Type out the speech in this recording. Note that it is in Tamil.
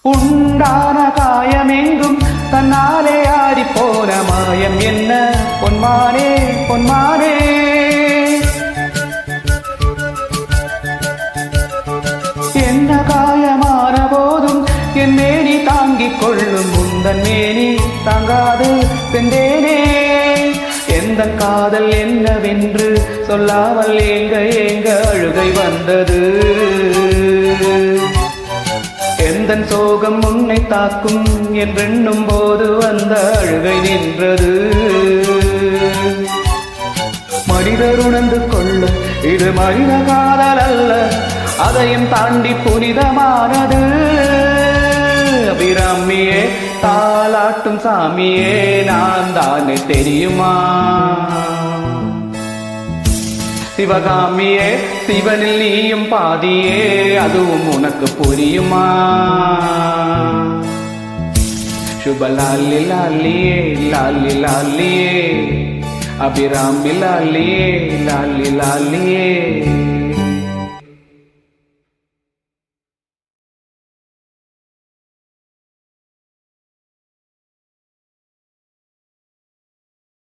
உண்டான காயமெங்கும் தன்னாலே ஆடி போன மாயம் என்ன பொன்மானே பொன்மானே. என்ன காயமான போதும் என் மேனி தாங்கிக் கொள்ளும் முந்தன் மேனி தாங்காது சென்றேனே. எந்த காதல் என்னவென்று சொல்லாமல் ஏங்க ஏங்க அழுகை வந்தது. எந்தன் சோகம் உன்னை தாக்கும் என்றெண்ணும் போது வந்த அழுகை நின்றது. மனிதர் உணர்ந்து கொள்ள இது மனித காதல் அல்ல, அதையும் தாண்டி புனிதமானது. அபிராமியே தாலாட்டும் சாமியே நான் தானே தெரியுமா. சிவகாமியே சிவனில் நீயும் பாதியே அதுவும் உனக்கு புரியுமா. சுப லாலி லாலியே லாலி லாலியே அபிராமி லாலியே லாலி லாலியே.